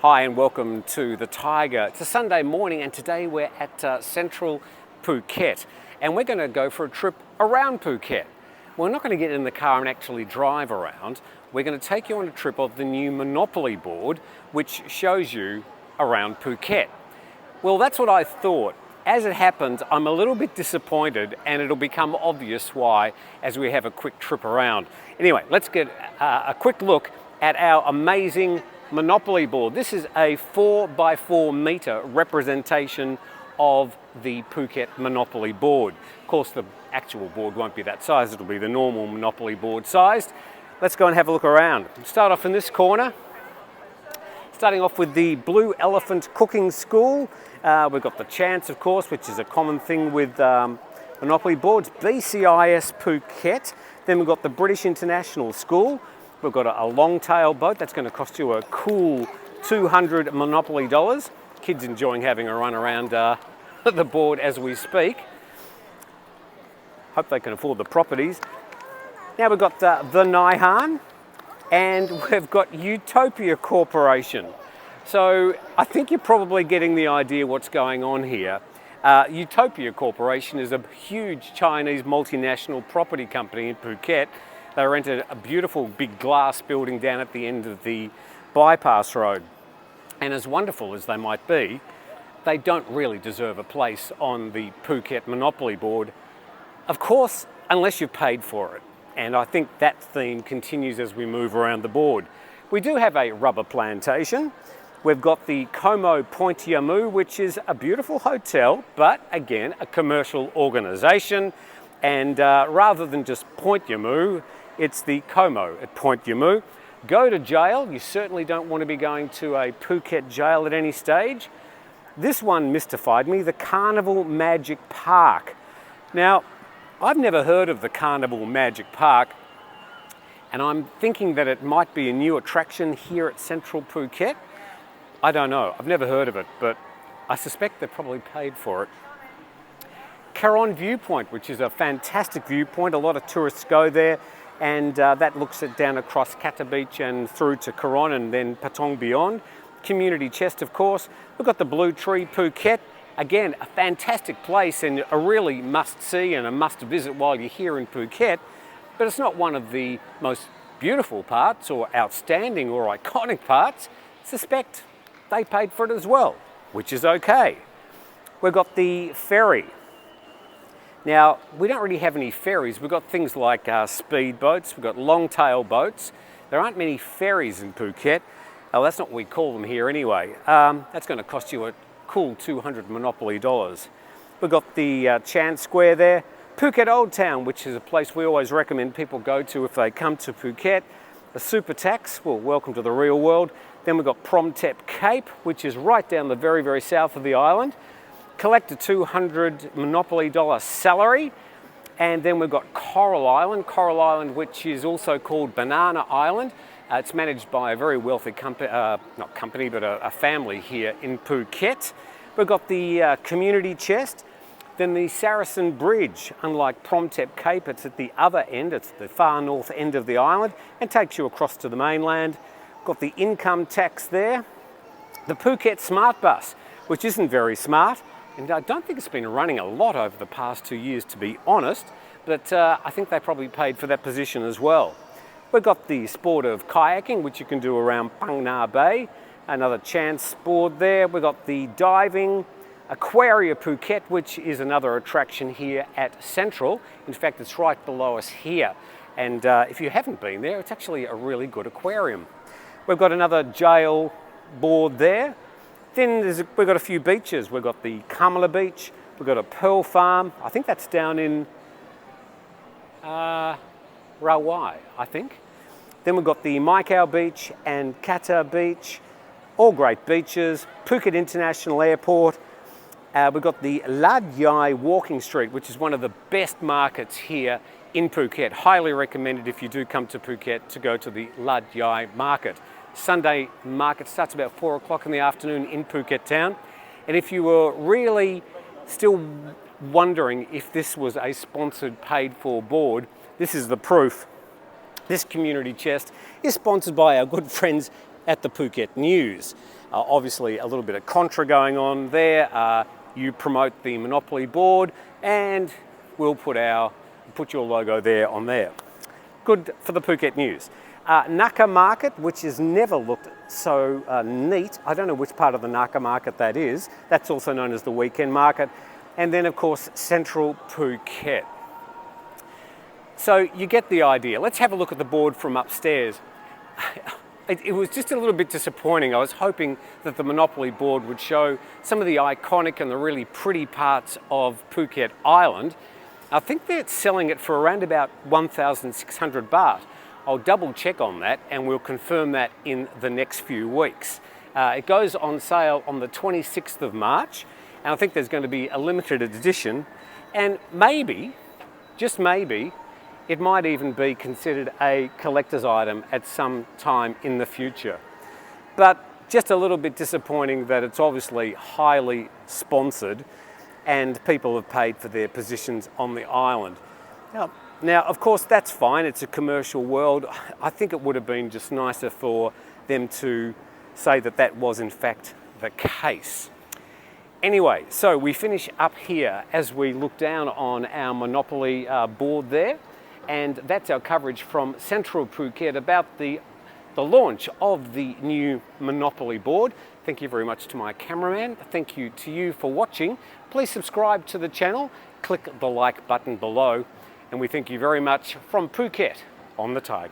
Hi and welcome to the Thaiger. It's a Sunday morning and today we're at central Phuket and we're going to go for a trip around Phuket. We're not going to get in the car and actually drive around. We're going to take you on a trip of the new Monopoly board which shows you around Phuket. Well, that's what I thought. As it happens, I'm a little bit disappointed and it'll become obvious why as we have a quick trip around. Anyway, let's get a quick look at our amazing Monopoly board. This is a 4x4 meter representation of the Phuket Monopoly board. Of course, the actual board won't be that size, it'll be the normal Monopoly board sized. Let's go and have a look around. Start off in this corner. Starting off with the Blue Elephant Cooking School. We've got the Chance, of course, which is a common thing with Monopoly boards. BCIS Phuket. Then we've got the British International School. We've got a long tail boat that's going to cost you a cool 200 Monopoly dollars. Kids enjoying having a run around the board as we speak. Hope they can afford the properties. Now we've got the Naihan and we've got Utopia Corporation. So I think you're probably getting the idea what's going on here. Utopia Corporation is a huge Chinese multinational property company in Phuket. They rented a beautiful big glass building down at the end of the bypass road. And as wonderful as they might be, they don't really deserve a place on the Phuket Monopoly board. Of course, unless you've paid for it. And I think that theme continues as we move around the board. We do have a rubber plantation. We've got the Como Point Yamu, which is a beautiful hotel, but again, a commercial organisation. And rather than just Point Yamu, it's the Como at Point Yamu. Go to jail. You certainly don't want to be going to a Phuket jail at any stage. This one mystified me, the Carnival Magic Park. Now, I've never heard of the Carnival Magic Park, and I'm thinking that it might be a new attraction here at Central Phuket. I don't know. I've never heard of it, but I suspect they probably paid for it. Karon Viewpoint, which is a fantastic viewpoint. A lot of tourists go there. And that looks down across Kata Beach and through to Karon and then Patong beyond. Community Chest, of course. We've got the Blue Tree Phuket. Again, a fantastic place and a really must-see and a must-visit while you're here in Phuket. But it's not one of the most beautiful parts or outstanding or iconic parts. Suspect they paid for it as well, which is okay. We've got the ferry. Now, we don't really have any ferries. We've got things like speedboats, we've got long-tail boats. There aren't many ferries in Phuket. Oh, that's not what we call them here anyway. That's going to cost you a cool 200 Monopoly dollars. We've got the Chan Square there. Phuket Old Town, which is a place we always recommend people go to if they come to Phuket. The Super Tax, well, welcome to the real world. Then we've got Promtep Cape, which is right down the very, very south of the island. Collect a 200 Monopoly dollar salary. And then we've got Coral Island, which is also called Banana Island. It's managed by a very wealthy a family here in Phuket. We've got the Community Chest. Then the Saracen Bridge, unlike Promtep Cape, it's at the other end, it's the far north end of the island and takes you across to the mainland. Got the income tax there. The Phuket Smart Bus, which isn't very smart. And I don't think it's been running a lot over the past 2 years, to be honest, but I think they probably paid for that position as well. We've got the sport of kayaking, which you can do around Phang Nga Bay, another chance board there. We've got the diving, Aquaria Phuket, which is another attraction here at Central. In fact, it's right below us here. And if you haven't been there, it's actually a really good aquarium. We've got another jail board there. Then we've got a few beaches. We've got the Kamala Beach, we've got a Pearl Farm. I think that's down in Rawai, I think. Then we've got the Maikau Beach and Kata Beach, all great beaches. Phuket International Airport. We've got the Lad Yai Walking Street, which is one of the best markets here in Phuket. Highly recommended if you do come to Phuket to go to the Lad Yai Market. Sunday market starts about 4 o'clock in the afternoon in Phuket town. And if you were really still wondering if this was a sponsored paid for board, this is the proof. This Community Chest is sponsored by our good friends at the Phuket News. Obviously a little bit of contra going on there. You promote the Monopoly board and we'll put your logo there on there. Good for the Phuket News. Naka Market, which has never looked so neat. I don't know which part of the Naka Market that is. That's also known as the Weekend Market. And then of course, Central Phuket. So you get the idea. Let's have a look at the board from upstairs. It was just a little bit disappointing. I was hoping that the Monopoly board would show some of the iconic and the really pretty parts of Phuket Island. I think they're selling it for around about 1,600 baht. I'll double check on that and we'll confirm that in the next few weeks. It goes on sale on the 26th of March, and I think there's going to be a limited edition, and maybe, just maybe, it might even be considered a collector's item at some time in the future. But just a little bit disappointing that it's obviously highly sponsored and people have paid for their positions on the island. Now, of course, that's fine. It's a commercial world. I think it would have been just nicer for them to say that that was in fact the case. Anyway, so we finish up here as we look down on our Monopoly board there. And that's our coverage from Central Phuket about the launch of the new Monopoly board. Thank you very much to my cameraman. Thank you to you for watching. Please subscribe to the channel, click the like button below, and we thank you very much from Phuket on the Thaiger.